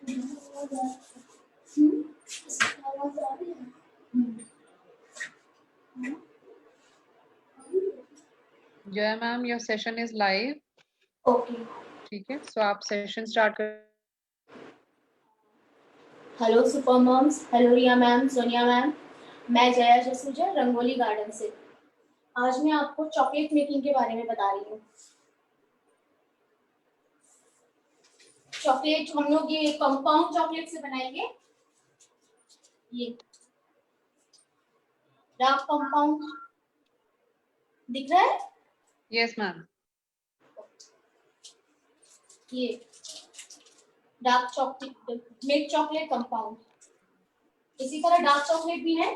जय ma'am, your session is live. Okay, ठीक है, सो आप सेशन स्टार्ट कर। हेलो सुपर मॉम्स, हेलो रिया मैम, सोनिया मैम, मैं जया जसूजा रंगोली गार्डन से। आज मैं आपको चॉकलेट मेकिंग के बारे में बता रही हूँ। चॉकलेट हम लोग ये कंपाउंड चॉकलेट से बनाएंगे। ये डार्क कंपाउंड दिख रहा है? Yes ma'am. ये dark chocolate, milk chocolate compound. इसी तरह डार्क चॉकलेट भी है।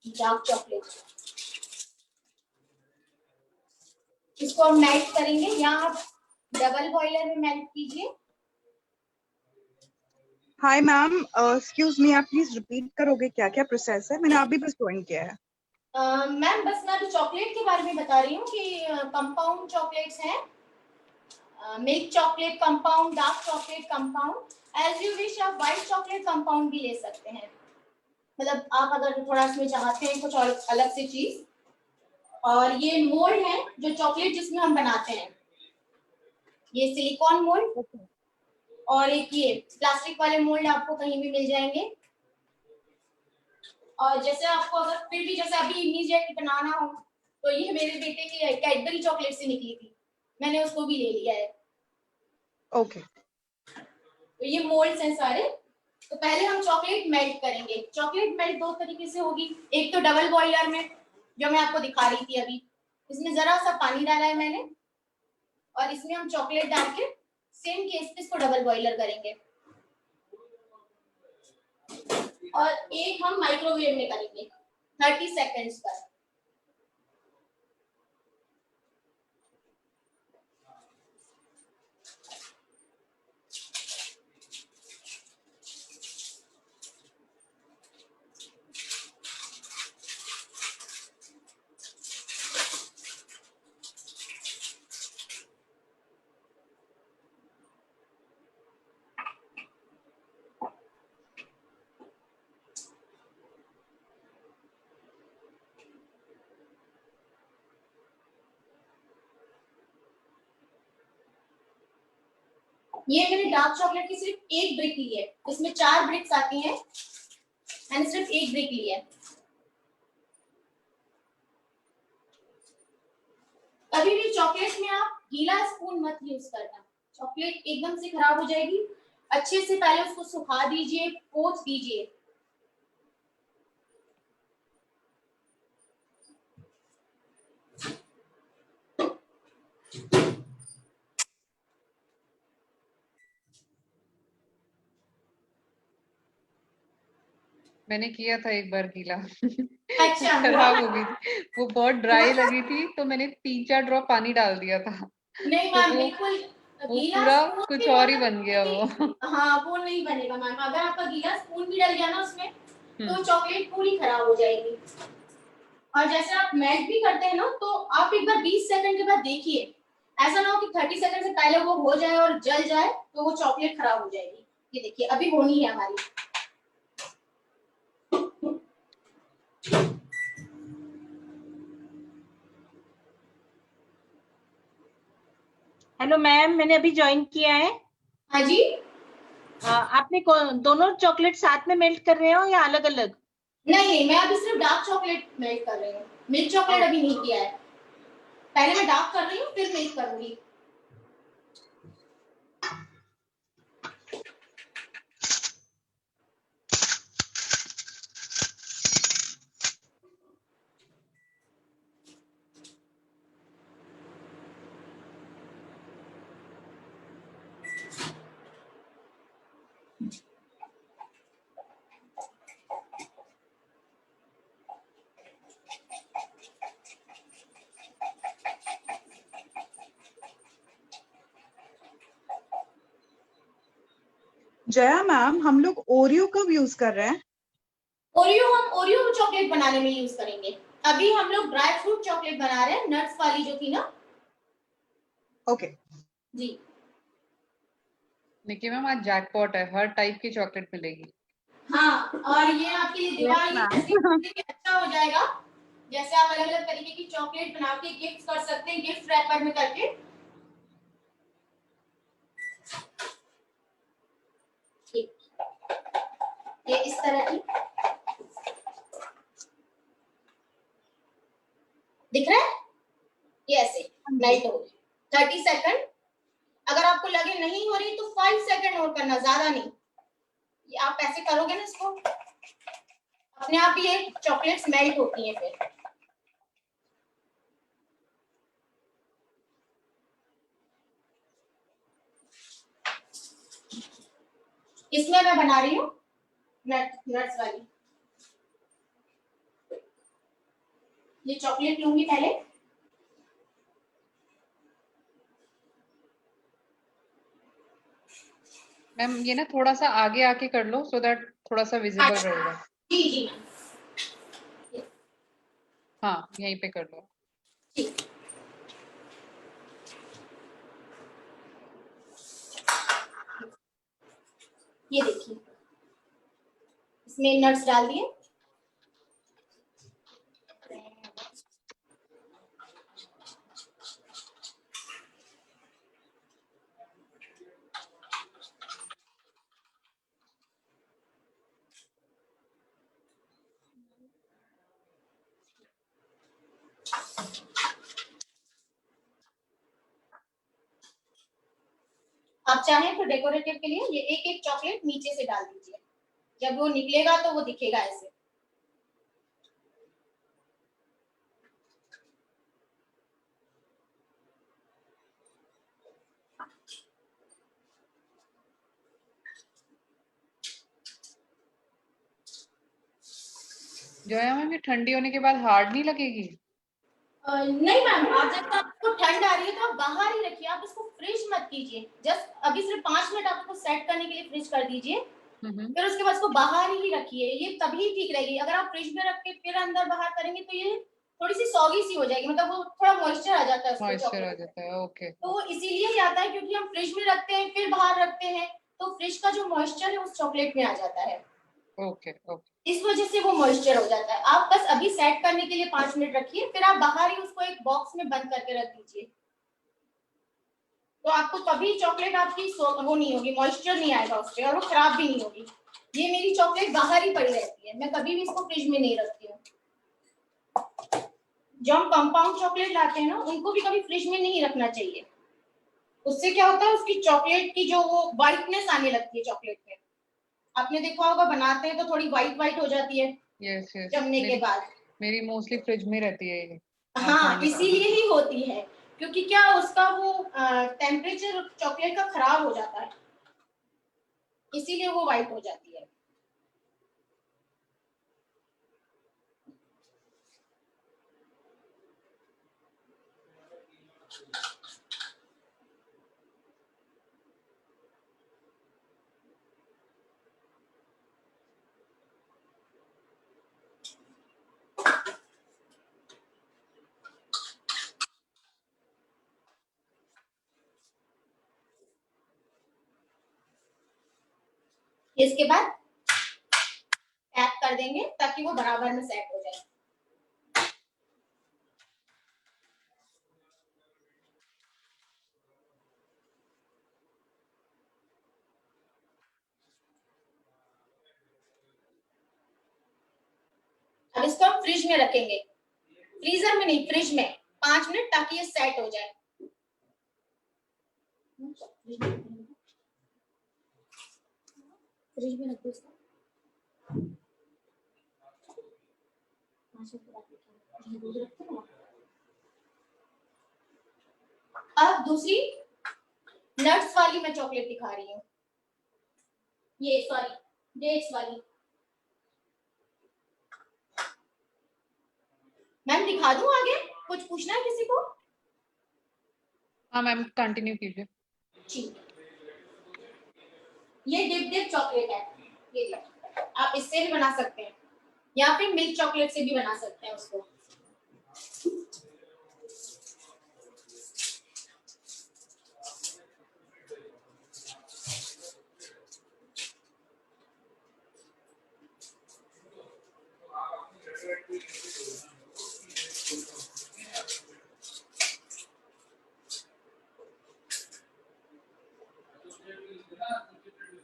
डार्क चॉकलेट, इसको हम मेल्ट करेंगे। यहाँ आप डबल बॉयलर में मेल्ट कीजिए। हाय मैम, एक्सक्यूज मी, आप प्लीज रिपीट करोगे क्या क्या प्रोसेस है? मैंने अभी बस ज्वाइन किया है। मैम बस मैं अभी चॉकलेट के बारे में बता रही हूँ कि कंपाउंड चॉकलेट्स हैं, milk chocolate compound, dark chocolate compound, as you wish. आप व्हाइट चॉकलेट कंपाउंड भी ले सकते हैं, मतलब आप अगर थोड़ा इसमें चाहते हैं कुछ और अलग से चीज। और ये मोल्ड है जो चॉकलेट जिसमें हम बनाते हैं, ये सिलिकॉन मोल्ड। और एक ये प्लास्टिक वाले मोल्ड आपको कहीं भी मिल जाएंगे। और जैसे आपको अगर फिर भी जैसे अभी इमीडिएट बनाना हो तो ये मेरे बेटे की कैडबरी चॉकलेट से निकली थी, मैंने उसको भी ले लिया है। ओके। तो ये मोल्ड्स हैं सारे। तो पहले हम चॉकलेट मेल्ट करेंगे। चॉकलेट मेल्ट दो तरीके से होगी। एक तो डबल बॉयलर में, जो मैं आपको दिखा रही थी अभी। इसमें जरा सा पानी डाला है मैंने और इसमें हम चॉकलेट डाल के सेम केस पे इसको डबल बॉयलर करेंगे। और एक हम माइक्रोवेव में करेंगे 30 सेकेंड्स पर। ये मैंने डार्क चॉकलेट की सिर्फ एक ब्रिक ली है, इसमें 4 ब्रिक्स आती हैं, मैंने सिर्फ एक ब्रिक ली है। कभी भी चॉकलेट में आप गीला स्पून मत यूज करना, चॉकलेट एकदम से खराब हो जाएगी। अच्छे से पहले उसको सुखा दीजिए, पोंछ दीजिए। मैंने किया था एक बार गीला। अच्छा खराब हो गई थी, वो बहुत ड्राई लगी थी, तो मैंने 3-4 ड्रॉप पानी डाल दिया था। नहीं तो मैम, वो बिल्कुल गीला पूरा स्पून कुछ भी और ही बहुत बन गया वो। हाँ वो नहीं बनेगा मैम। अगर आपका गीला स्पून भी डल गया ना उसमें तो हम्म। चॉकलेट पूरी खराब हो जाएगी। और जैसे आप मेल्ट भी करते हैं ना, तो आप एक बार 20 सेकंड के बाद देखिए, ऐसा ना हो कि 30 सेकंड से पहले वो हो जाए और जल जाए तो वो चॉकलेट खराब हो जाएगी। ये देखिए अभी होनी है हमारी। हेलो मैम, मैंने अभी ज्वाइन किया है। हाँ जी। आपने दोनों चॉकलेट साथ में मेल्ट कर रहे हो या अलग अलग? नहीं, मैं अभी सिर्फ डार्क चॉकलेट मेल्ट कर रही हूँ, मिल्क चॉकलेट अभी नहीं किया है। पहले मैं डार्क कर रही हूँ फिर मेल्ट करूंगी। जया मैम, हम लोग ओरियो कब यूज कर रहे हैं? ओरियो हम ओरियो चॉकलेट बनाने में यूज करेंगे। अभी हम लोग ड्राई फ्रूट चॉकलेट बना रहे हैं, नट्स वाली जो थी ना। ओके। जी निकी मैम आज जैकपॉट है, हर टाइप की चॉकलेट मिलेगी। हाँ, और ये आपके लिए दिवाली मैम। फेस्टिवल अच्छा हो जाएगा। जैसे आप अलग अलग तरीके की चॉकलेट बना के गिफ्ट कर सकते हैं, गिफ्ट रैपर में करके। ये इस तरह की दिख रहा है, ये ऐसे लाइट हो गई। 30 सेकंड, अगर आपको लगे नहीं हो रही तो 5 सेकंड और करना, ज्यादा नहीं। ये आप ऐसे करोगे ना इसको, अपने आप ये चॉकलेट्स मेल्ट होती हैं। फिर इसमें मैं बना रही हूँ नट्स वाली। ये चॉकलेट लूंगी पहले। मैम ये ना थोड़ा सा आगे आके कर लो, सो दैट थोड़ा सा विजिबल अच्छा, रहेगा। जी जी हाँ यहीं पे कर लो। ठीक। ये देखिए, इसमें नट्स डाल दिए। आप चाहें तो डेकोरेटिव के लिए ये एक एक चॉकलेट नीचे से डाल दीजिए, जब वो निकलेगा तो वो दिखेगा ऐसे। जया मैम ये ठंडी होने के बाद हार्ड नहीं लगेगी? नहीं मैम, आप जब आपको ठंड आ रही है तो आप बाहर ही रखिए, आप इसको फ्रिज मत कीजिए। जस्ट अभी सिर्फ 5 मिनट आप इसको सेट करने के लिए फ्रिज कर दीजिए, फिर उसके बाद इसको बाहर ही रखिए। ये तभी ठीक रहेगी। अगर आप फ्रिज में रख के फिर अंदर बाहर करेंगे तो ये थोड़ी सी सॉगी सी हो जाएगी, मतलब वो थोड़ा मॉइस्चर आ जाता है उसको मॉइस्चर आ चॉकलेट में। जाता है, ओके। तो वो इसीलिए ही आता है क्योंकि हम फ्रिज में रखते हैं फिर बाहर रखते हैं, तो फ्रिज का जो मॉइस्चर है उस चॉकलेट में आ जाता है। Okay okay. इस वजह से वो मॉइस्चर हो जाता है। आप बस अभी सेट करने के लिए 5 मिनट रखिए, फिर आप बाहर ही उसको एक बॉक्स में बंद करके रख दीजिए। तो आपको कभी चॉकलेट आपकी वो नहीं होगी, मॉइस्चर नहीं आएगा उस पर और वो खराब भी नहीं होगी। ये मेरी चॉकलेट बाहर ही पड़ी रहती है, मैं कभी भी इसको फ्रिज में नहीं रखती हूँ। जो हम कंपाउंड चॉकलेट लाते हैं ना, उनको भी कभी फ्रिज में नहीं रखना चाहिए। उससे क्या होता है, उसकी चॉकलेट की जो वो व्हाइटनेस आने लगती है चॉकलेट में। आपने देखा होगा बनाते हैं तो थोड़ी व्हाइट व्हाइट हो जाती है यस यस, जमने के बाद। मेरी मोस्टली फ्रिज में रहती है ये। हाँ, इसीलिए ही होती है, क्योंकि क्या उसका वो टेम्परेचर चॉकलेट का खराब हो जाता है, इसीलिए वो व्हाइट हो जाती है। इसके बाद टैप कर देंगे ताकि वो बराबर में सेट हो जाए। अब इसको हम फ्रिज में रखेंगे, फ्रीजर में नहीं, फ्रिज में 5 मिनट, ताकि ये सेट हो जाए। फ्रिज में रख दो इसको। अब दूसरी नट्स वाली मैं चॉकलेट दिखा रही हूँ, ये सॉरी डेट्स वाली। मैम दिखा दूं आगे, कुछ पूछना है किसी को? हाँ मैम कंटिन्यू कीजिए। ठीक। ये डिप चॉकलेट है, ये देखिए आप इससे भी बना सकते हैं या फिर मिल्क चॉकलेट से भी बना सकते हैं उसको।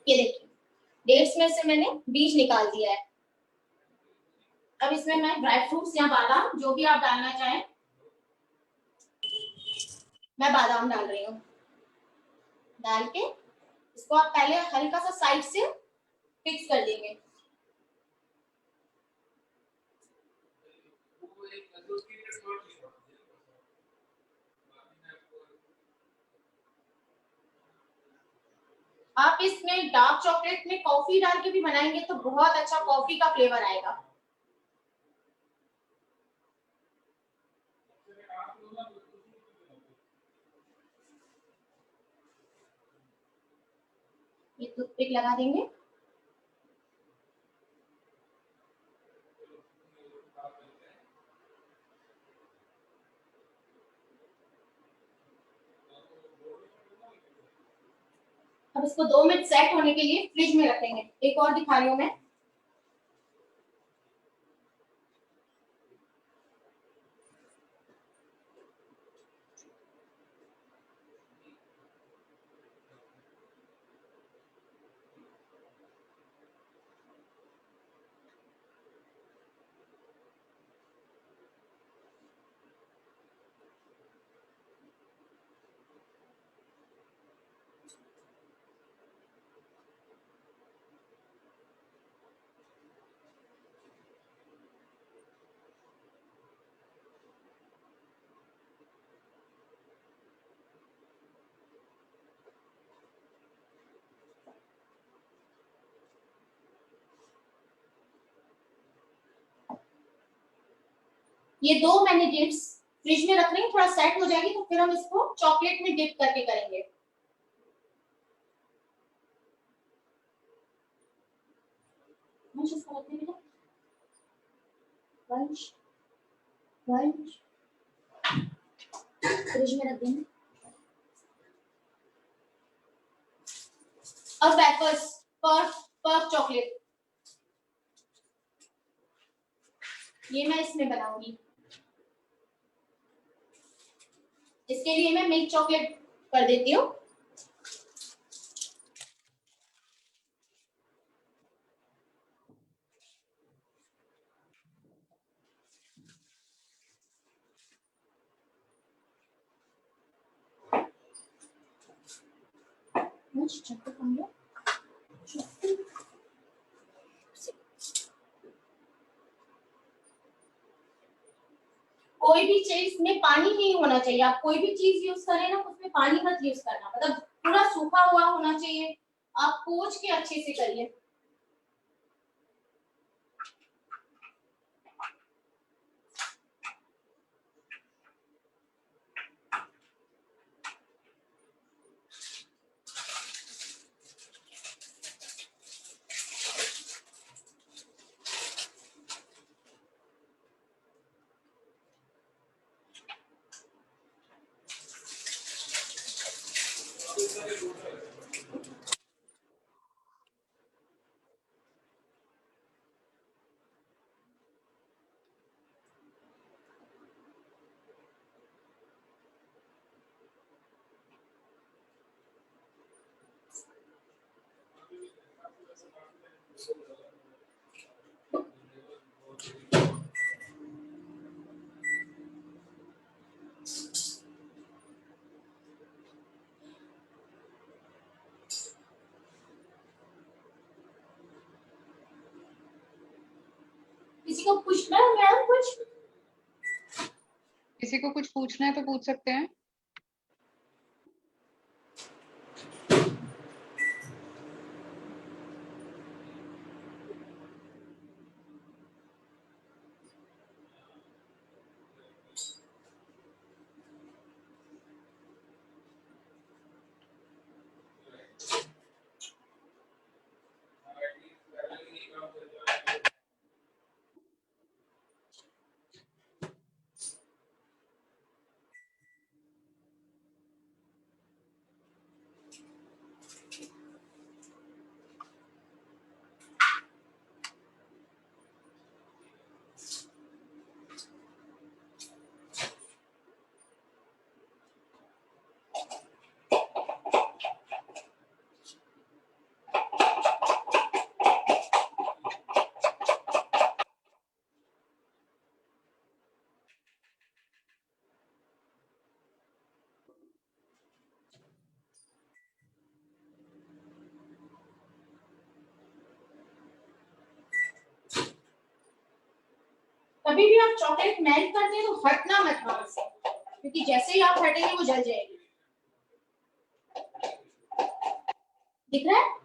ये देखिए डेट्स में से मैंने बीज निकाल दिया है। अब इसमें मैं ड्राई फ्रूट्स या बादाम जो भी आप डालना चाहें, मैं बादाम डाल रही हूँ। डाल के इसको आप पहले हल्का सा साइड से फिक्स कर देंगे। आप इसमें डार्क चॉकलेट में कॉफी डाल के भी बनाएंगे तो बहुत अच्छा कॉफी का फ्लेवर आएगा। ये टूथपिक लगा देंगे। अब इसको 2 मिनट सेट होने के लिए फ्रिज में रखेंगे। एक और दिखा रही हूँ मैं। ये 2 मैंने डिप्स फ्रिज में रख रही हूँ, थोड़ा सेट हो जाएगी तो फिर हम इसको चॉकलेट में डिप करके करेंगे। वंश इसको रखने बेटा, वंश वंश फ्रिज में रख देंगे। अब वेफर्स पर्क चॉकलेट, ये मैं इसमें बनाऊंगी। इसके लिए मैं मिल्क चॉकलेट कर देती हूँ। कोई भी चीज में पानी नहीं होना चाहिए। आप कोई भी चीज यूज करें ना उसमें पानी मत यूज करना, मतलब पूरा सूखा हुआ होना चाहिए। आप पोंछ के अच्छे से करिए। किसी को पूछना है मैम कुछ? किसी को कुछ पूछना है तो पूछ सकते हैं। कभी भी आप चॉकलेट मेल्ट करते हैं तो हटना मत हाथ से, क्योंकि जैसे ही आप हटेंगे वो जल जाएगी। दिख रहा है?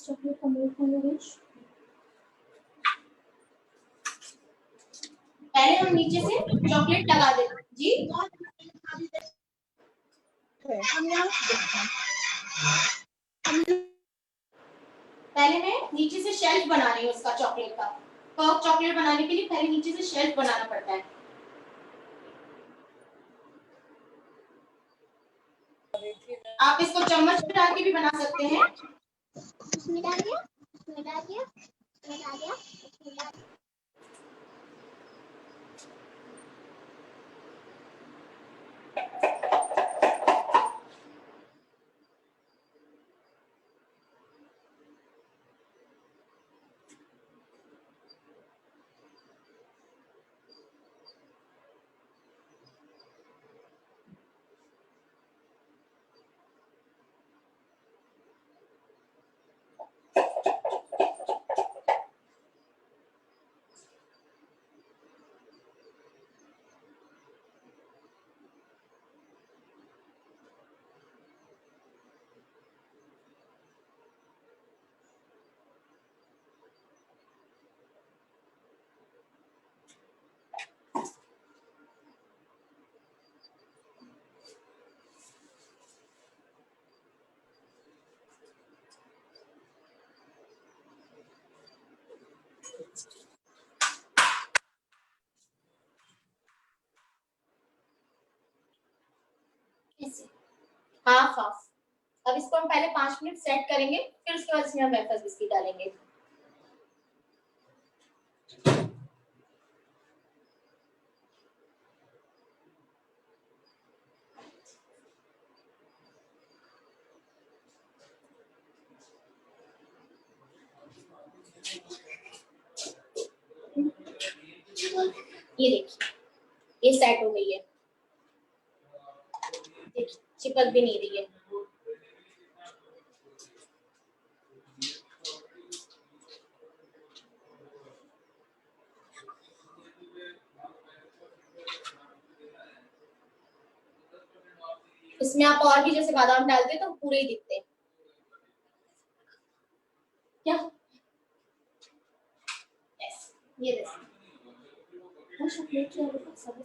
चॉकलेट का मेल्ट होने दो। पहले हम नीचे से चॉकलेट लगा देते जी। पहले मैं नीचे से शेल्फ बना रही हूँ उसका, चॉकलेट का कर्व चॉकलेट बनाने के लिए पहले नीचे से शेल्फ बनाना पड़ता है। आप इसको चम्मच में डाल के भी बना सकते हैं। उसमें डाल दिया, उसमें डाल दिया, उसमें डाल दिया, उसमें डाल दिया। Half half. अब इसको हम पहले 5 मिनट सेट करेंगे, फिर उसके बाद इसमें हम वेफर्स बिस्किट डालेंगे। ये देखिए, ये सेट हो गई है। देखिए चिपक भी नहीं रही है। इसमें आप और भी जैसे बादाम डालते तो पूरे ही दिखते हैं। क्या? यस, ये देखिए। चॉकलेट की आलू का सब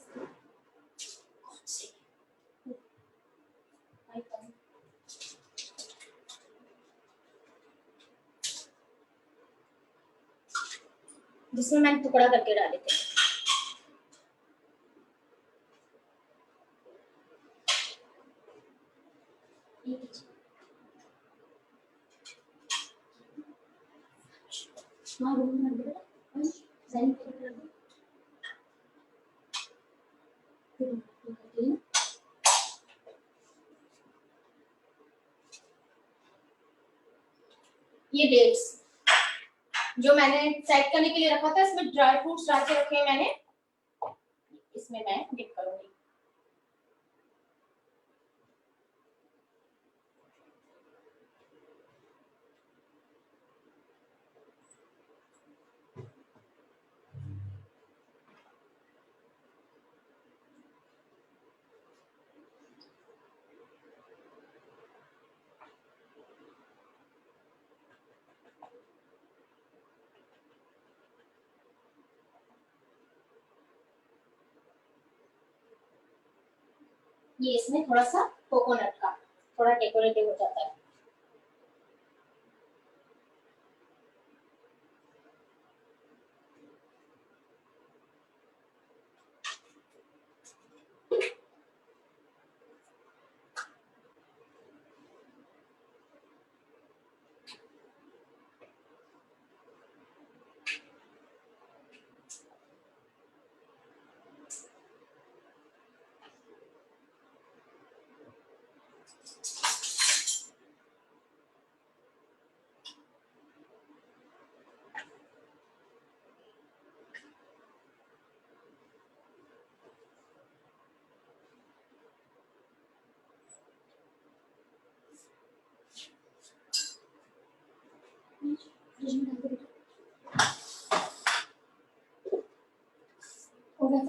जिसमें मैंने टुकड़ा करके डाले थे। ये डेट्स जो मैंने सेट करने के लिए रखा था, इसमें ड्राई फ्रूट्स डाल के रखे हैं मैंने, इसमें मैं डिप करूंगी। ये इसमें थोड़ा सा कोकोनट का थोड़ा डेकोरेटिव हो जाता है।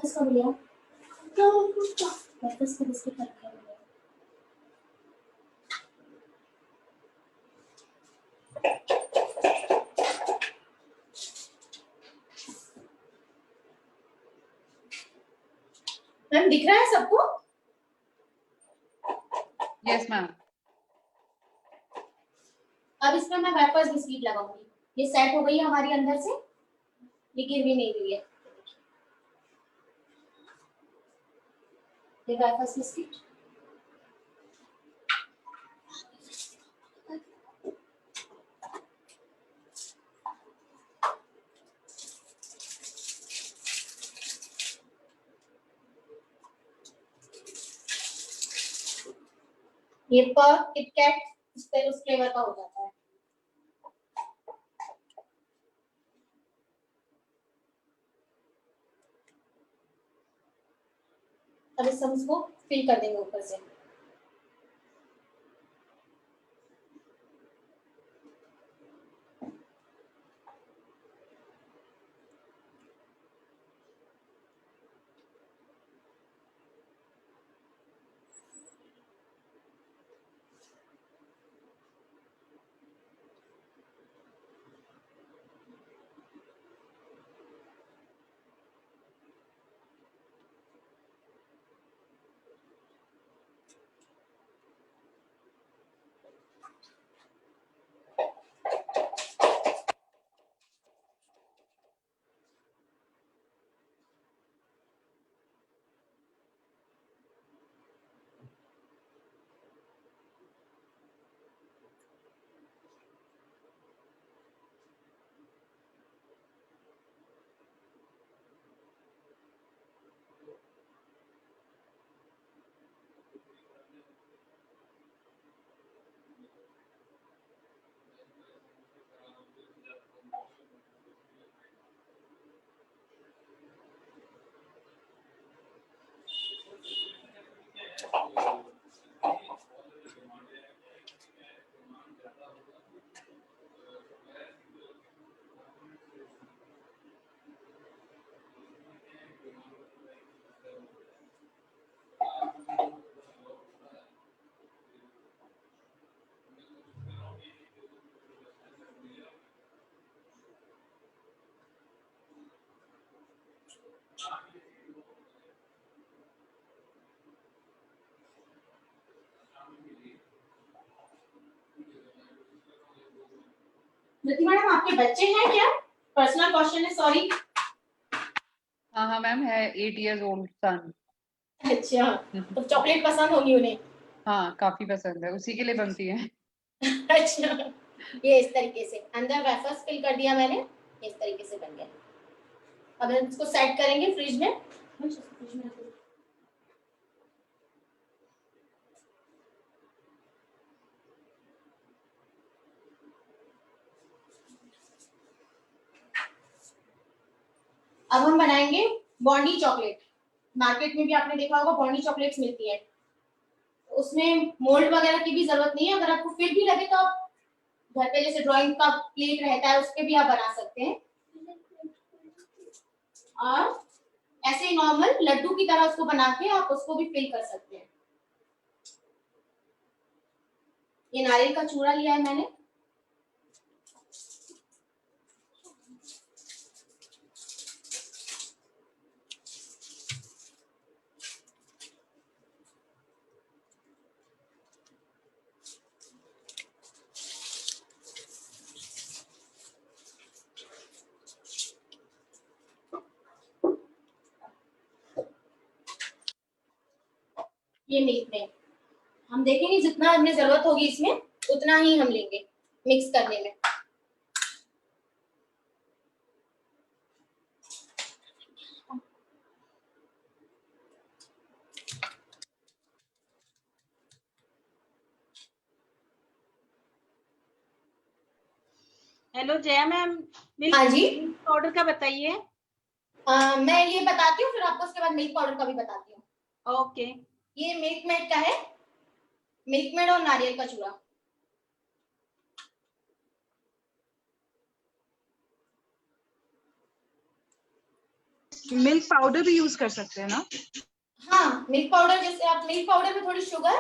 ब्रेकफास्ट का मिला ब्रेकफास्ट का बिस्किट रखा है मैम, दिख रहा है सबको? Yes ma'am. अब इसमें मैं वेफर्स बिस्किट लगाऊंगी। ये सेट हो गई है हमारी अंदर से, ये गिर भी नहीं रही है। ये वेफर्स बिस्किट ये पर किटकैट उस फ्लेवर का हो जाता है। अब इस सब इसको फिल कर देंगे ऊपर से। धृति मैडम, आपके बच्चे हैं क्या? पर्सनल क्वेश्चन है, सॉरी। हाँ हाँ मैम, है 8 years old सन। अच्छा, तो चॉकलेट पसंद होगी उन्हें। हाँ काफी पसंद है, उसी के लिए बनती है। अच्छा, ये इस तरीके से अंदर वेफर्स फिल कर दिया मैंने, इस तरीके से बन गया। अब हम इसको सेट करेंगे फ्रिज में। अब हम बनाएंगे बॉन्डी चॉकलेट। मार्केट में भी आपने देखा होगा बॉन्डी चॉकलेट्स मिलती है, उसमें मोल्ड वगैरह की भी जरूरत नहीं है। अगर आपको फिर भी लगे तो आप घर पे जैसे ड्राइंग का प्लेट रहता है उस पे भी आप बना सकते हैं, और ऐसे ही नॉर्मल लड्डू की तरह उसको बना के आप उसको भी फिल कर सकते हैं। ये नारियल का चूरा लिया है मैंने, ये मिल्क में हम देखेंगे जितना हमें जरूरत होगी इसमें उतना ही हम लेंगे मिक्स करने में। हेलो जया मैम, हाँ जी, पाउडर का बताइए। मैं ये बताती हूँ, फिर आपको उसके बाद मिल्क पाउडर का भी बताती हूँ। ओके। ये मिल्क मेड का है, मिल्क मेड और नारियल का चूरा। मिल्क पाउडर भी यूज कर सकते हैं ना? हाँ, मिल्क पाउडर, जैसे आप मिल्क पाउडर में थोड़ी शुगर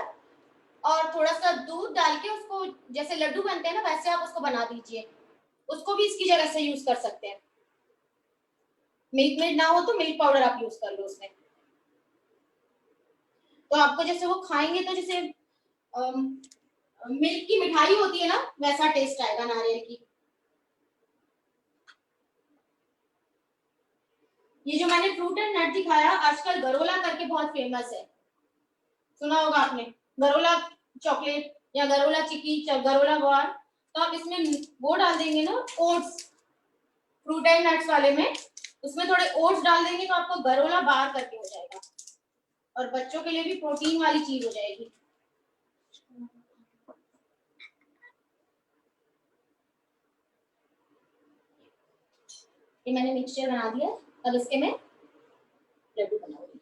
और थोड़ा सा दूध डाल के उसको जैसे लड्डू बनते हैं ना, वैसे आप उसको बना दीजिए। उसको भी इसकी जगह से यूज कर सकते हैं। मिल्क मेड ना हो तो मिल्क पाउडर आप यूज कर लो उसमें। तो आपको जैसे वो खाएंगे तो जैसे मिल्क की मिठाई होती है ना, वैसा टेस्ट आएगा नारियल की। ये जो मैंने फ्रूट एंड नट दिखाया, आजकल गरोला करके बहुत फेमस है, सुना होगा आपने, गरोला चॉकलेट या गरोला चिक्की, गरोला बार। तो आप इसमें वो डाल देंगे ना, ओट्स, फ्रूट एंड नट्स वाले में उसमें थोड़े ओट्स डाल देंगे तो आपको गरोला बार करके हो जाएगा, और बच्चों के लिए भी प्रोटीन वाली चीज हो जाएगी। ये मैंने मिक्सचर बना दिया, अब इसके मैं लड्डू बनाऊंगी।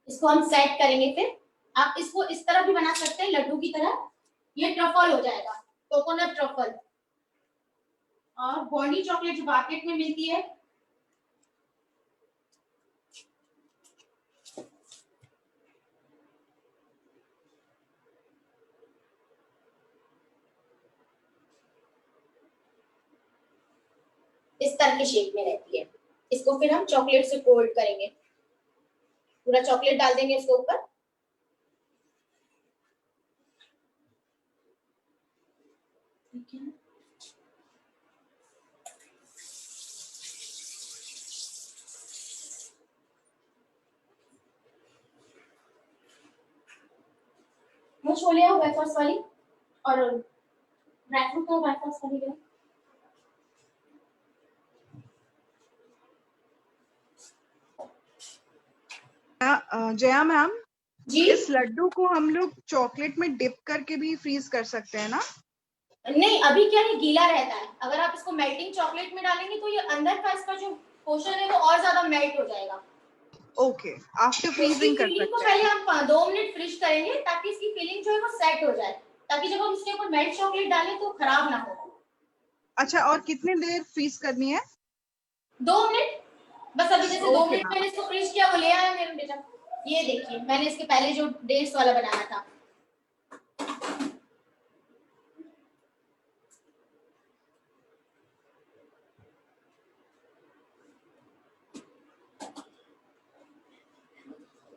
इसको हम सेट करेंगे। फिर आप इसको इस तरह भी बना सकते हैं लड्डू की तरह। ये ट्रफल हो जाएगा, कोकोनट ट्रफल। और बॉन्डी चॉकलेट जो मार्केट में मिलती है, इस तरह के शेप में रहती है। इसको फिर हम चॉकलेट से कोल्ड करेंगे, पूरा चॉकलेट डाल देंगे इसके ऊपर। ठीक है, वो छोले और वेफर्स वाली और ड्राई फ्रूट का वेफर्स वाली है। जया मैम, जी इस लड्डू को हम लोग चॉकलेट में डिप करके भी फ्रीज कर सकते हैं ना? नहीं, अभी क्या है, गीला रहता है। अगर आप इसको मेल्टिंग चॉकलेट में डालेंगे तो ये अंदर का इसका जो पोर्शन है वो और ज्यादा मेल्ट हो जाएगा। ओके, आफ्टर फ्रीजिंग कर फिलिंग को सकते हैं। पहले हम 2 मिनट फ्रीज करेंगे ताकि इसकी फिलिंग जो है वो सेट हो जाए, ताकि जब हम इसके ऊपर मेल्ट चॉकलेट डालें तो खराब ना हो। अच्छा, और कितने देर फ्रीज करनी है? 2 मिनट बस। अभी जैसे 2 Okay, मिनट मैंने इसको फ्रीज किया, वो ले आया मेरे बेटा। ये देखिए, मैंने इसके पहले जो डेट्स वाला बनाया था,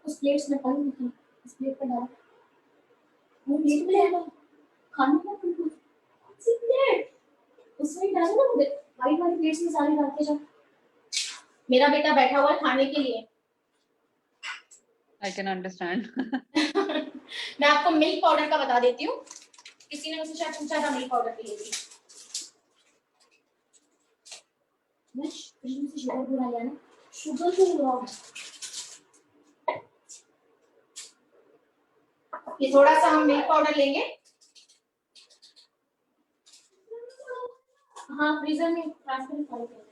उस प्लेट्स में पानी निकल, इस प्लेट पर डाला, वो प्लेट में डाला, खाने का प्लेट उसमें डाला ना, मुझे वाइट वाली प्लेट्स में सारे डालते जाओ। मेरा बेटा बैठा हुआ है खाने के लिए। I can understand. मैं आपको मिल्क पाउडर का बता देती हूँ, किसी ने मुझसे शायद पूछा था मिल्क पाउडर के लिए भी। मैं फ्रिज से शुगर बुला लिया ना, शुगर क्यों बुलाओ? ये थोड़ा सा हम मिल्क पाउडर लेंगे, हाँ फ्रीजर में ट्रांसफर कर देंगे।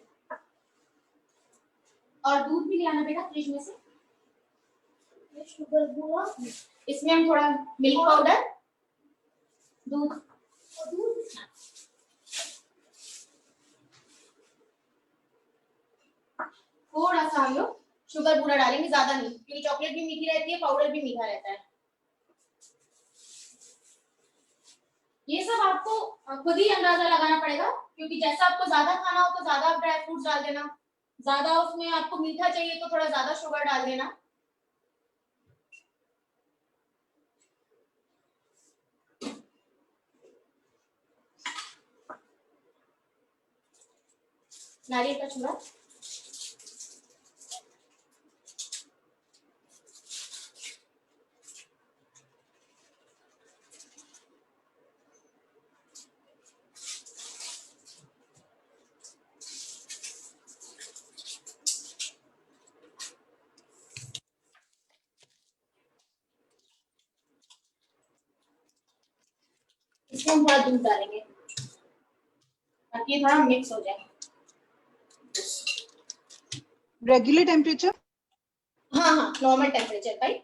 और दूध भी ले आना बेटा फ्रिज में से। शुगर बुला, इसमें हम थोड़ा मिल्क पाउडर, दूध, थोड़ा सा हम लोग शुगर पूरा डालेंगे, ज्यादा नहीं, क्योंकि चॉकलेट भी मीठी रहती है, पाउडर भी मीठा रहता है। ये सब आपको खुद ही अंदाजा लगाना पड़ेगा, क्योंकि जैसा आपको ज्यादा खाना हो तो ज्यादा ड्राई फ्रूट्स डाल देना, ज्यादा उसमें आपको मीठा चाहिए तो थोड़ा ज्यादा शुगर डाल देना। नारियल का चूरा, इसमें हम थोड़ा दूध डालेंगे ताकि थोड़ा मिक्स हो जाए। Regular temperature? हाँ हाँ, नॉर्मल टेम्परेचर भाई।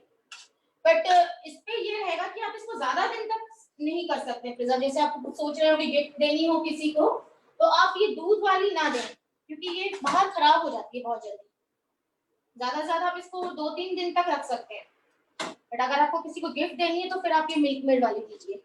बट इस पे ये रहेगा कि आप इसको ज्यादा दिन तक नहीं कर सकते प्रिजर्व। जैसे आप सोच रहे हो कि गिफ्ट देनी हो किसी को, तो आप ये दूध वाली ना दें, क्योंकि ये बाहर खराब हो जाती है बहुत जल्दी। ज्यादा से ज्यादा आप इसको 2-3 दिन तक रख सकते हैं, बट अगर आपको किसी को गिफ्ट देनी है तो फिर आप ये मिल्क मेड वाली दीजिए।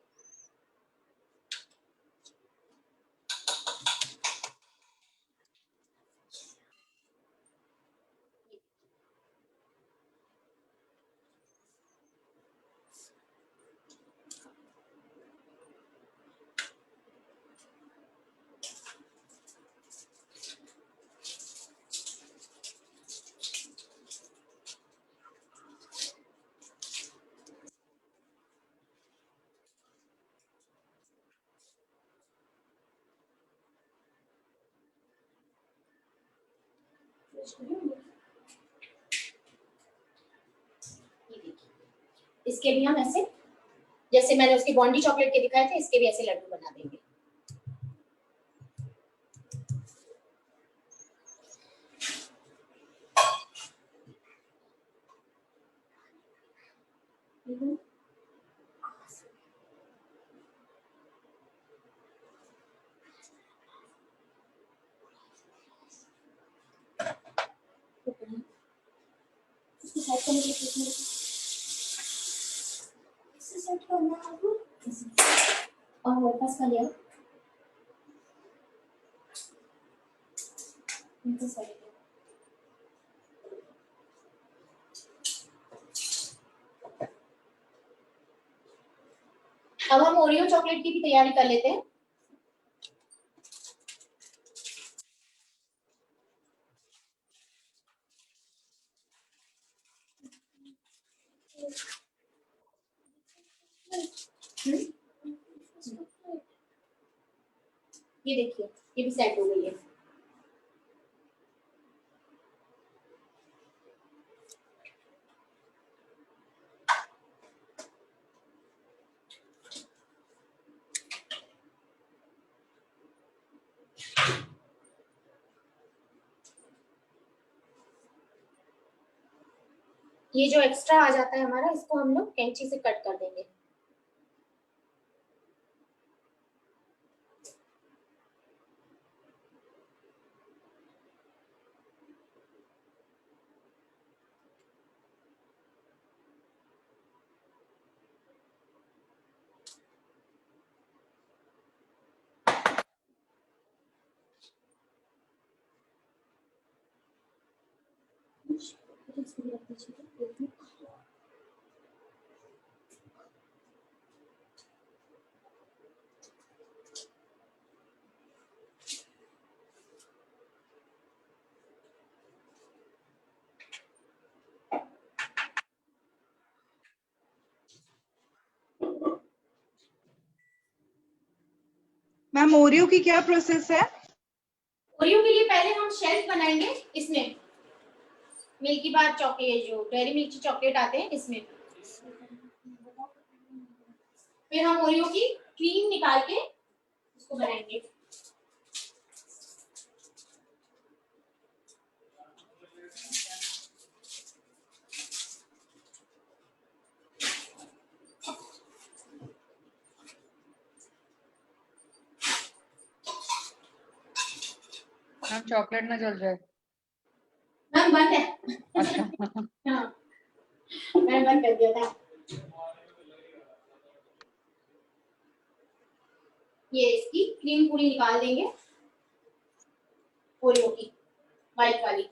इसके भी हम ऐसे, जैसे मैंने उसके बॉन्डी चॉकलेट के दिखाए थे, इसके भी ऐसे लड्डू बना देंगे। सेट करना है आपको, और वापस कर लिया इनको सेट। अब हम ओरियो चॉकलेट की भी तैयारी कर लेते हैं। ये देखिए, ये भी सेट हो गई है। ये जो एक्स्ट्रा आ जाता है हमारा, इसको हम लोग कैंची से कट कर देंगे। मैम ओरियो की क्या प्रोसेस है? ओरियो के लिए पहले हम शेल्फ बनाएंगे, इसमें मिल्की बार चॉकलेट, जो डेयरी मिल्क की चॉकलेट आते हैं इसमें। फिर हम ओरियो की क्रीम निकाल के इसको बनाएंगे। मैम चॉकलेट ना जल जाए। मैम बंद है। अच्छा हाँ, मैंने बंद कर दिया था। ये इसकी क्रीम पूरी निकाल देंगे, ओरियो की व्हाइट वाली।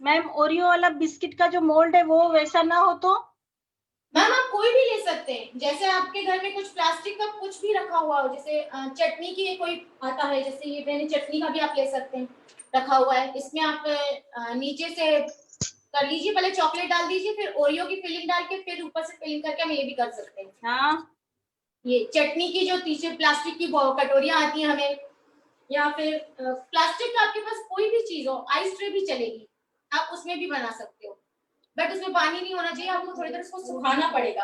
मैम ओरियो वाला बिस्किट का जो मोल्ड है वो वैसा ना हो तो? सकते हैं। जैसे आपके घर में कुछ प्लास्टिक का कुछ भी रखा हुआ हो, जैसे चटनी की कोई आता है, जैसे ये मैंने चटनी का भी आप ले सकते हैं, रखा हुआ है। इसमें आप नीचे से कर लीजिए, पहले चॉकलेट डाल दीजिए, फिर ओरियो की फिलिंग डाल के फिर ऊपर से फिलिंग करके हम ये भी कर सकते हैं। हाँ, ये चटनी की जो पीछे प्लास्टिक की कटोरियां आती हैं हमें, या फिर प्लास्टिक का आपके पास कोई भी चीज हो, आइस ट्रे भी चलेगी, आप उसमें भी बना सकते हो, बट उसमें पानी नहीं होना चाहिए, आपको थोड़ी देर उसको सुखाना पड़ेगा।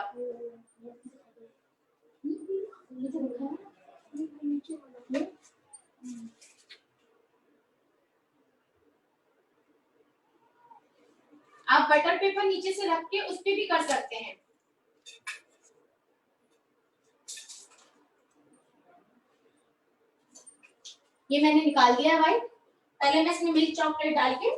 आप बटर पेपर नीचे से रख के उस पे भी कर सकते हैं। ये मैंने निकाल दिया है व्हाइट। पहले मैं इसमें मिल्क चॉकलेट डाल के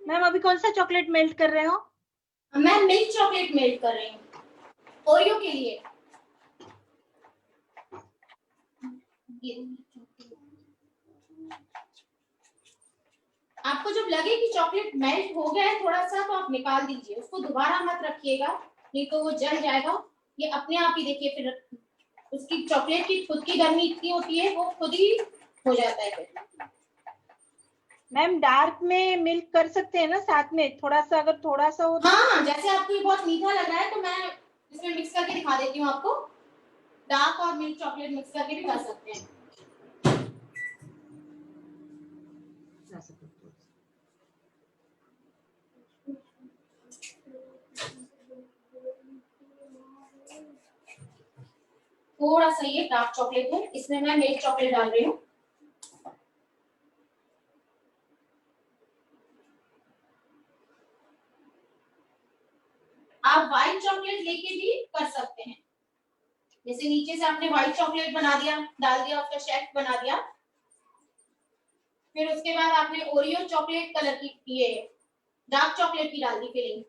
मैम अभी कौन सा चॉकलेट मेल्ट कर रहे हो? मैं मिल्क चॉकलेट मेल्ट कर रही हूँ ओरियो के लिए। आपको जब लगे कि चॉकलेट मेल्ट हो गया है थोड़ा सा, तो आप निकाल दीजिए, उसको दोबारा मत रखिएगा, नहीं तो वो जल जाएगा। ये अपने आप ही देखिए, फिर उसकी चॉकलेट की खुद की गर्मी इतनी होती है, वो खुद ही हो जाता है फिर। मैम डार्क में मिल्क कर सकते हैं ना साथ में, थोड़ा सा, अगर थोड़ा सा हो तो? हाँ, जैसे आपको ये बहुत मीठा लग रहा है तो मैं इसमें मिक्स करके दिखा देती हूँ आपको। डार्क और मिल्क चॉकलेट मिक्स करके भी कर सकते हैं। थोड़ा सा ये डार्क चॉकलेट है, इसमें मैं मिल्क चॉकलेट डाल रही हूँ। आप व्हाइट चॉकलेट लेके भी कर सकते हैं, जैसे नीचे से आपने व्हाइट चॉकलेट बना दिया, डाल दिया, उसका शेफ बना दिया, फिर उसके बाद आपने ओरियो चॉकलेट कलर की, ये डार्क चॉकलेट की डाल दी फिलिंग।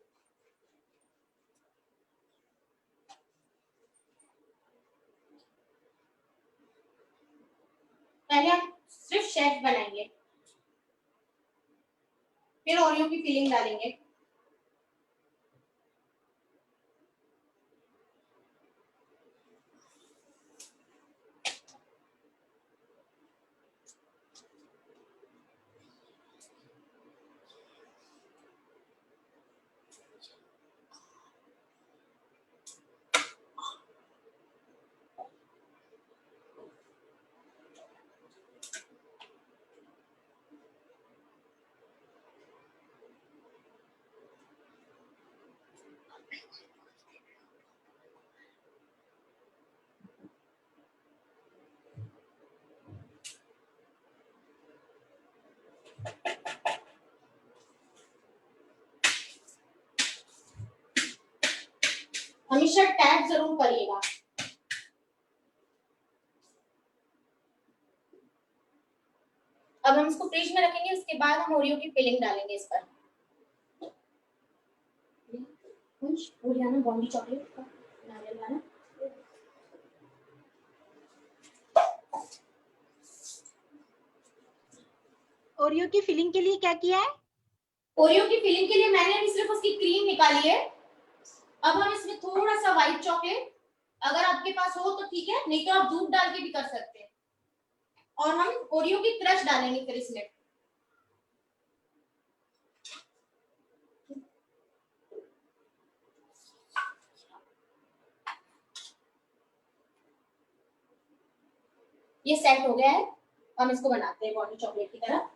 पहले आप सिर्फ शेफ बनाएंगे, फिर ओरियो की फिलिंग डालेंगे। हमेशा टैप जरूर करिएगा। अब हम इसको फ्रिज में रखेंगे, उसके बाद हम ओरियो की फिलिंग डालेंगे इस पर। ओरियाना बॉन्डी चॉकलेट का नारियल वाला। ओरियो की फिलिंग के लिए क्या किया है? ओरियो की फिलिंग के लिए मैंने अभी सिर्फ उसकी क्रीम निकाली है। अब हम इसमें थोड़ा सा व्हाइट चॉकलेट, अगर आपके पास हो तो ठीक है, नहीं तो आप दूध डाल के भी कर सकते हैं। और हम ओरियो की क्रश डालेंगे फिर इसमें। ये सेट हो गया है, हम इसको बनाते हैं बॉन्डी चॉकलेट की तरह।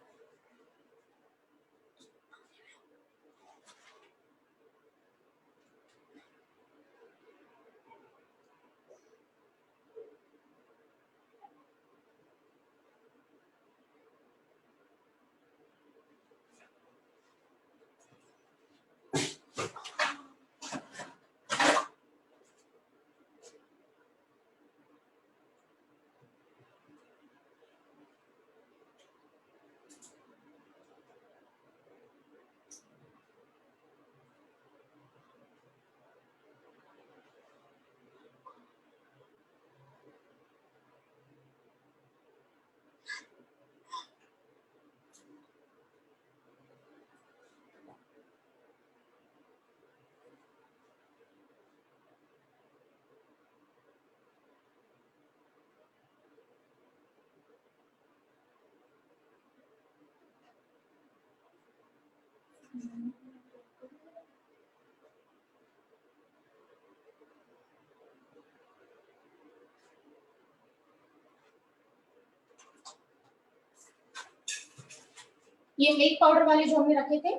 ये मिल्क पाउडर वाले जो हमने रखे थे,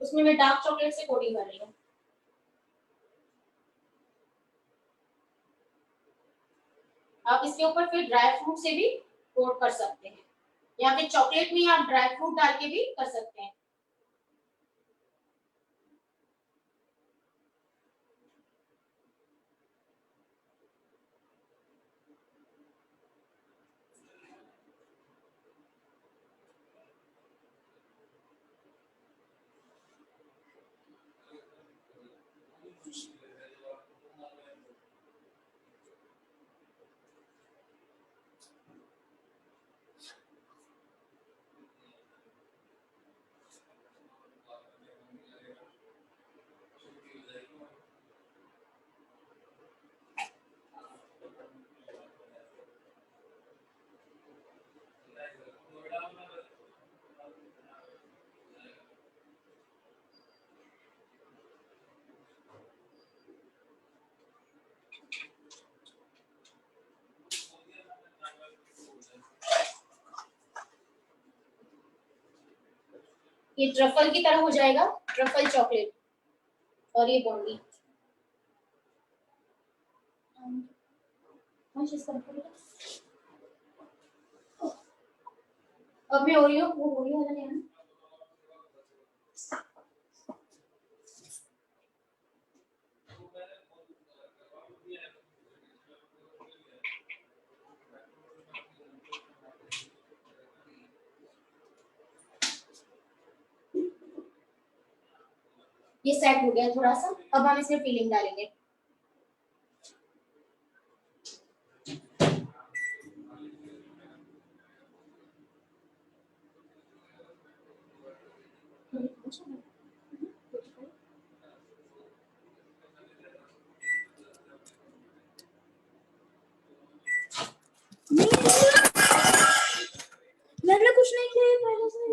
उसमें मैं डार्क चॉकलेट से कोटिंग कर रही हूँ। आप इसके ऊपर फिर ड्राई फ्रूट से भी कोट कर सकते हैं, या फिर चॉकलेट में आप ड्राई फ्रूट डाल के भी कर सकते हैं। ये ट्रफल की तरह हो जाएगा, ट्रफल चॉकलेट। और ये बॉन्डी अब मैं ओरियो वाला ले आना। ये सेट हो गया थोड़ा सा, अब हम इसमें फिलिंग डालेंगे। मैंने कुछ नहीं किया पहले से।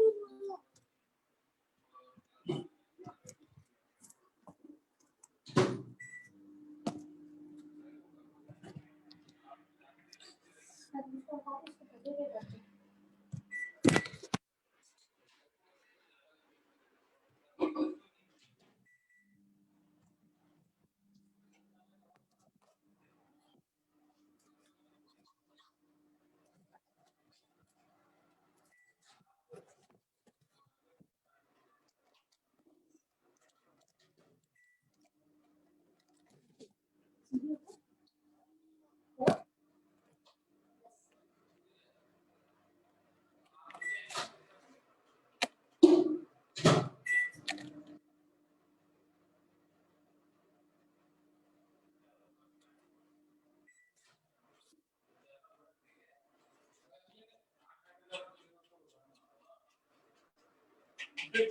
थोड़ा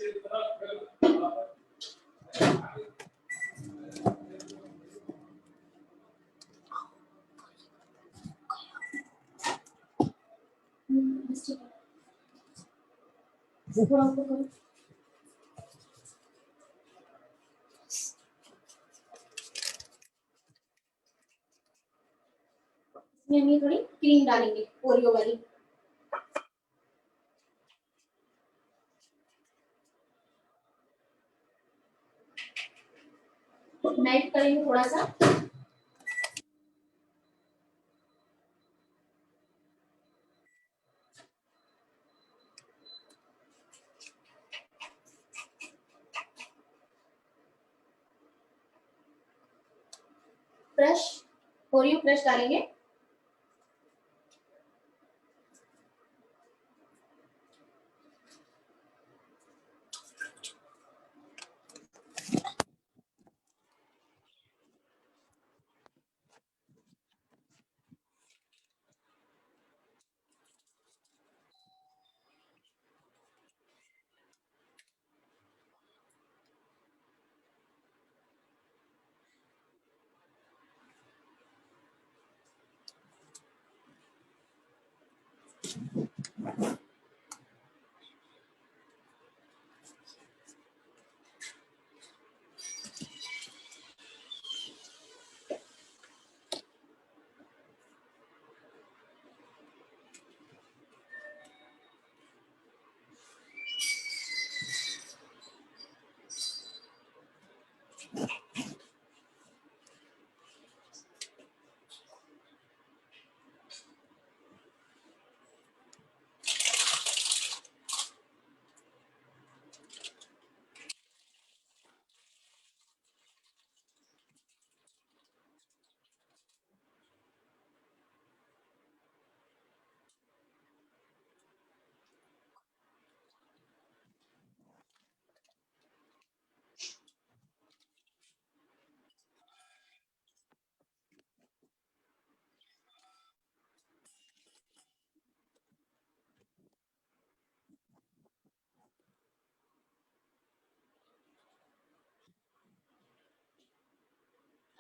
ऊपर करो। इसमें हम ये थोड़ी क्रीम डालेंगे ओरियो वाली। मेल्ट करेंगे थोड़ा सा। क्रश ओरियो क्रश डालेंगे।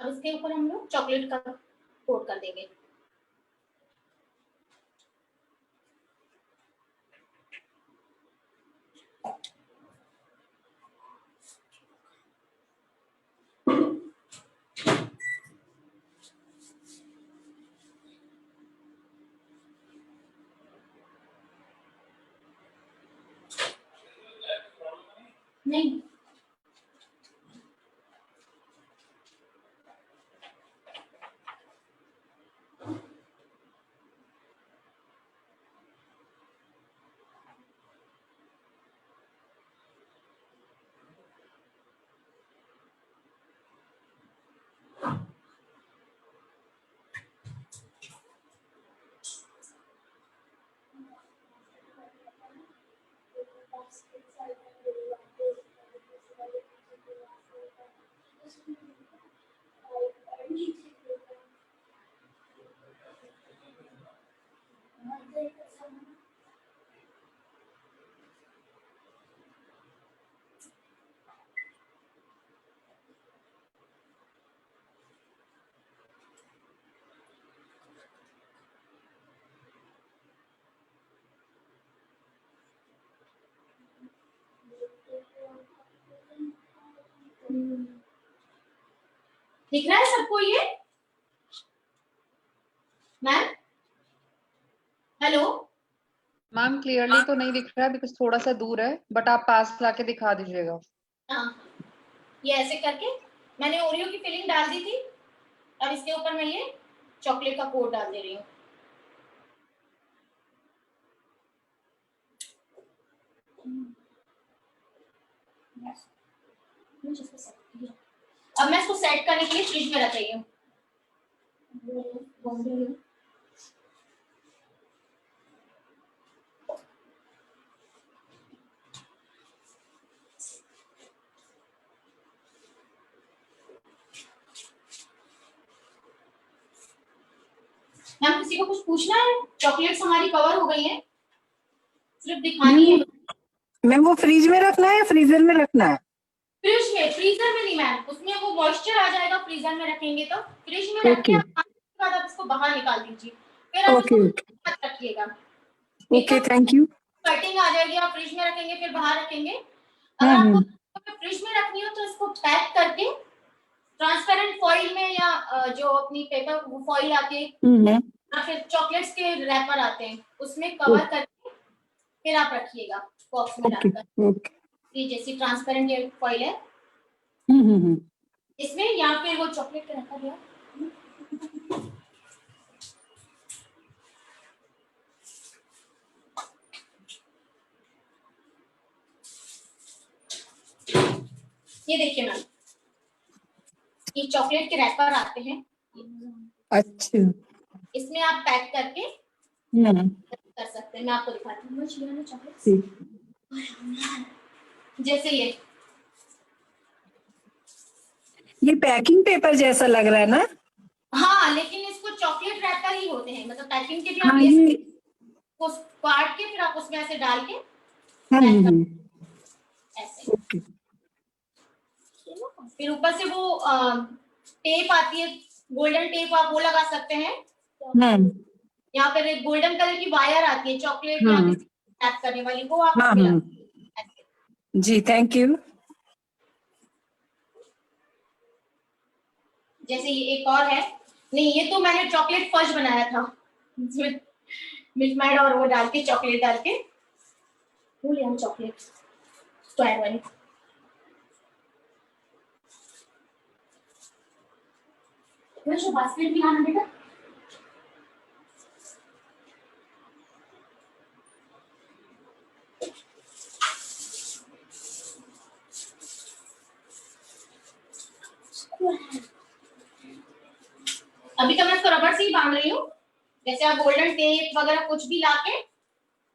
अब इसके ऊपर हम लोग चॉकलेट का कोट कर देंगे। नहीं दिख रहा है सबको ये? Ma'am hello. मैम क्लियरली तो नहीं दिख रहा है बिकॉज थोड़ा सा दूर है, बट आप पास लाके दिखा दीजिएगा। हाँ ये ऐसे करके मैंने ओरियो की फिलिंग डाल दी थी। अब इसके ऊपर मैं ये चॉकलेट का कोट डाल दे रही हूँ। अब मैं इसको सेट करने के लिए फ्रिज में रख रही हूँ। मैम किसी को कुछ पूछना है? चॉकलेट्स हमारी कवर हो गई हैं, सिर्फ दिखानी है। मैम वो फ्रिज में रखना है या फ्रीजर में रखना है? फ्रिज में, फ्रीजर में नहीं मैम, उसमें वो मॉइस्चर आ जाएगा फ्रीजर में रखेंगे तो। फ्रिज में रख के Okay. आप 5 मिनट के बाद आप इसको बाहर निकाल दीजिए, फिर आप Okay, उसको मत रखिएगा। Okay, thank you. कटिंग आ जाएगी, आप फ्रिज में रखेंगे फिर बाहर रखेंगे। अगर आपको फ्रिज में रखनी हो तो इसको पैक करके ट्रांसपेरेंट फॉइल में या जो अपनी पेपर फॉइल आती है या फिर चॉकलेट्स के रैपर आते हैं उसमें कवर करके फिर आप रखिएगा बॉक्स में ओके डालकर। ओके। ये जैसी ट्रांसपेरेंट ये फॉइल है इसमें, या फिर वो चॉकलेट का रखा गया। ये देखिए मैम, ये चॉकलेट के रैपर आते हैं, अच्छा। इसमें आप पैक करके कर सकते हैं। मैं आपको दिखाती हूँ चॉकलेट, जैसे ये पैकिंग पेपर जैसा लग रहा है ना? हाँ, लेकिन इसको चॉकलेट रैपर ही होते हैं, मतलब पैकिंग के भी आप हाँ, ले ये सकते हैं। उसको काट के फिर आप उसमें ऐसे डाल के पैक कर ऐसे। ओके। फिर ऊपर से वो टेप आती है, गोल्डन टेप, आप वो लगा सकते हैं। यहाँ पर एक गोल्डन कलर की वायर आती है चॉकलेट या किसी पैक करने वाली, वो आप उसमें लगा सकते हैं। जी थैंक यू। जैसे ये एक और है, नहीं ये तो मैंने चॉकलेट फज बनाया था, मिल्क मेड और वो डाल के चॉकलेट डाल के, वो ले चॉकलेट स्क्वायर वाली। जो बास्केट भी लाना बेटा। अभी तो मैं इसको रबड़ से ही बांध रही हूँ, जैसे आप गोल्डन टेप वगैरह कुछ भी लाके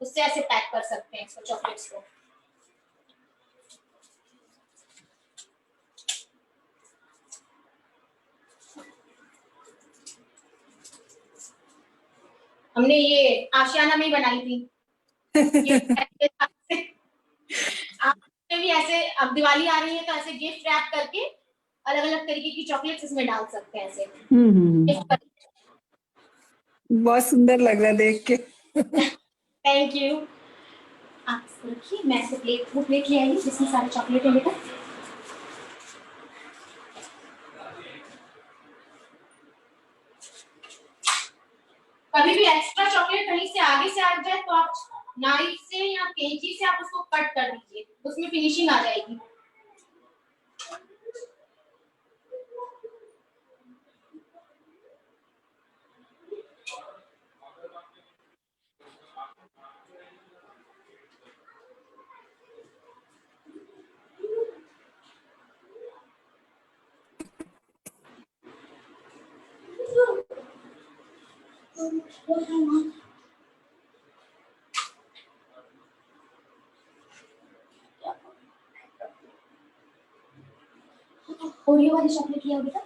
उससे ऐसे पैक कर सकते हैं इसको, चॉकलेट्स को। हमने ये आशियाना में ही बनाई थी। ये आपने भी ऐसे, अब दिवाली आ रही है तो ऐसे गिफ्ट रैप करके अलग अलग तरीके की चॉकलेट्स इसमें डाल सकते हैं ऐसे। बहुत सुंदर लग रहा है देख के। Thank you. आप इसको रखिए, मैं इसको प्लेट ले आई जिसमें सारे चॉकलेट है बेटा। कभी भी एक्स्ट्रा चॉकलेट कहीं से आगे से आ जाए तो आप नाइफ से या कैंची से आप उसको कट कर दीजिए, उसमें फिनिशिंग आ जाएगी। ओरियो वाली चॉकलेट लिया बेटा।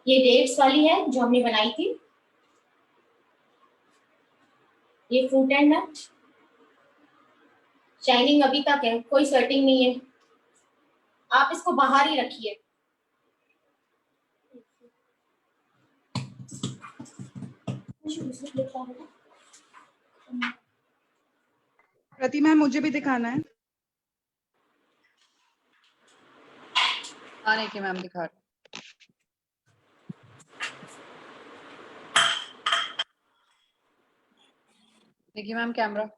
ये डेट्स वाली है जो हमने बनाई थी। ये फ्रूट एंड नट, शाइनिंग अभी तक है, कोई स्वेटिंग नहीं है। आप इसको बाहर ही रखिए। प्रति मैम मुझे भी दिखाना है। हाँ नहीं मैम दिखा रही। देखिए मैम कैमरा।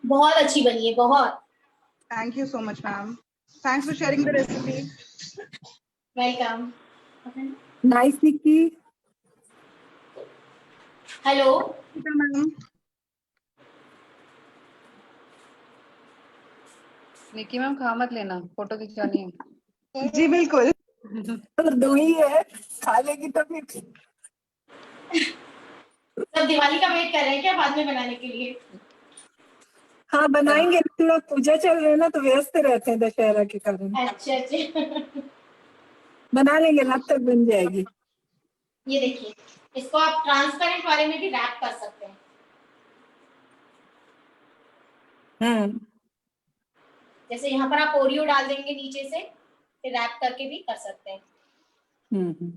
बहुत अच्छी बनी है, बहुत। Thank you so much, ma'am. Thanks for sharing the recipe. Welcome. Nice Nikki. Hello ma'am Nikki ma'am खा मत लेना, फोटो खिंचानी है। जी बिल्कुल। तो दो ही है, खा लेगी तो फिर। सब दिवाली का वेट कर रहे हैं क्या बाद में बनाने के लिए? हाँ बनाएंगे, थोड़ा पूजा चल रहा है ना तो व्यस्त रहते हैं दशहरा के कारण। अच्छा अच्छा। बना लेंगे, रात तक बन जाएगी। ये देखिए, इसको आप ट्रांसपेरेंट वाले में भी रैप कर सकते हैं। जैसे यहाँ पर आप ओरियो डाल देंगे नीचे से, फिर रैप करके भी कर सकते हैं। हम्म।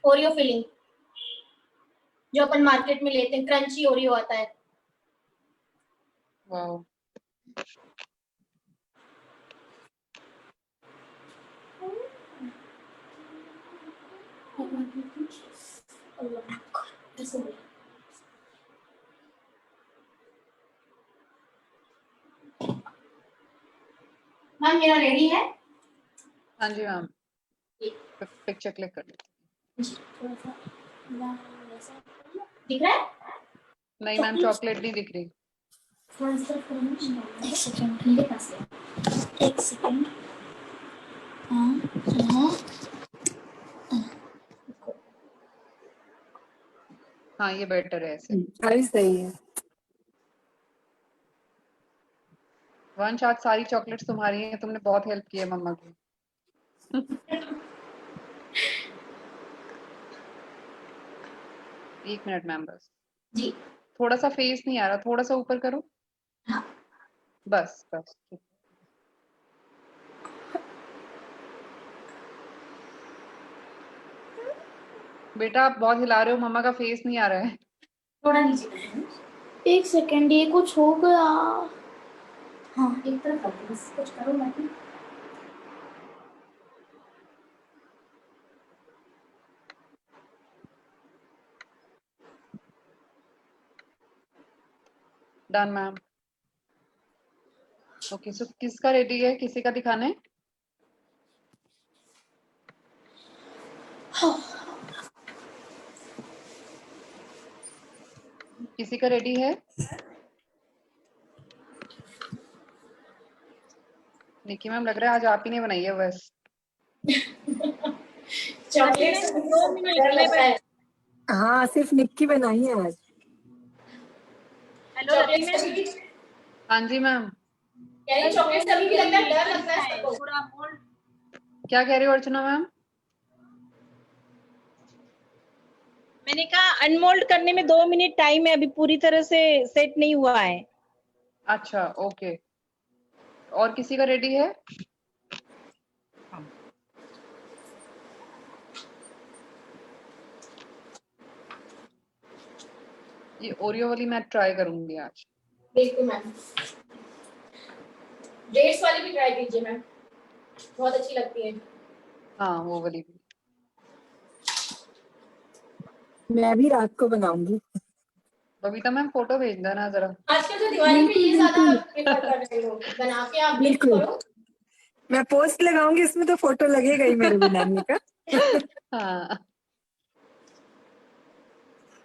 ओरियो फिलिंग जो अपन मार्केट में लेते हैं, क्रंची ओरियो आता है। वाओ। मैम मेरा रेडी है। हाँ जी मैम, पिक्चर क्लिक कर लेते दिख रहा है? नहीं मैम, चॉकलेट नहीं दिख रही। एक सेकंड, मेरे पास है। एक सेकंड। हाँ हाँ ये बेटर है ऐसे। अभी सही है। वंश, आज सारी चॉकलेट्स तुम्हारी हैं, तुमने बहुत हेल्प की है मम्मा की। एक मिनट मैम बस, जी। थोड़ा सा फेस नहीं आ रहा, थोड़ा सा ऊपर करो। हाँ। बस बस ठीक। बेटा आप बहुत हिला रहे हो, मम्मा का फेस नहीं आ रहा है। थोड़ा नीचे करें। एक सेकंड, ये कुछ हो गया। हाँ एक तरफ कर दो, बस कुछ करो मत। Done ma'am. ओके, सो किसका रेडी है, किसी का दिखाना है? किसी का रेडी है? निकी मैम, लग रहा है आज आप ही ने बनाई है बस। चॉकलेट से मुझे सब डर लगता है। हाँ सिर्फ निक्की बनाई है आज। हेलो चॉकलेट रति कभी भी, मैम, हाँ जी मैम। कह रही चॉकलेट कभी भी लगता है, डर लगता है सबको। थोड़ा मोल्ड। क्या कह रही हो अर्चना मैम? मैंने कहा अनमोल्ड करने में 2 मिनट टाइम है, अभी पूरी तरह से सेट नहीं हुआ है। अच्छा ओके, और किसी का रेडी है? ये ओरियो वाली मैं ट्राई करूंगी आज। बिल्कुल मैम, डेट्स वाली भी ट्राई कीजिए मैम, बहुत अच्छी लगती है। हाँ वो वाली भी। मैं भी रात को बनाऊंगी। बबीता मैम फोटो भेज देना जरा। आजकल तो दिवाली में ये ज्यादा प्रेफर कर रहे हो, बना के आप गिफ्ट बिल्कुल। करो। मैं पोस्ट लगाऊंगी, इसमें तो फोटो लगेगा ही मेरे बनाने का। हाँ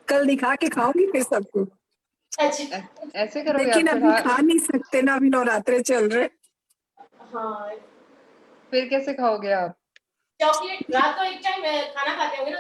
कल दिखा के खाऊंगी फिर सबको। अच्छा। ऐसे करोगे लेकिन आप अभी चढ़ा? खा नहीं सकते ना, अभी नवरात्रे चल रहे। हाँ, फिर कैसे खाओगे आप? चॉकलेट रात को एक टाइम खाना खाते होंगे ना।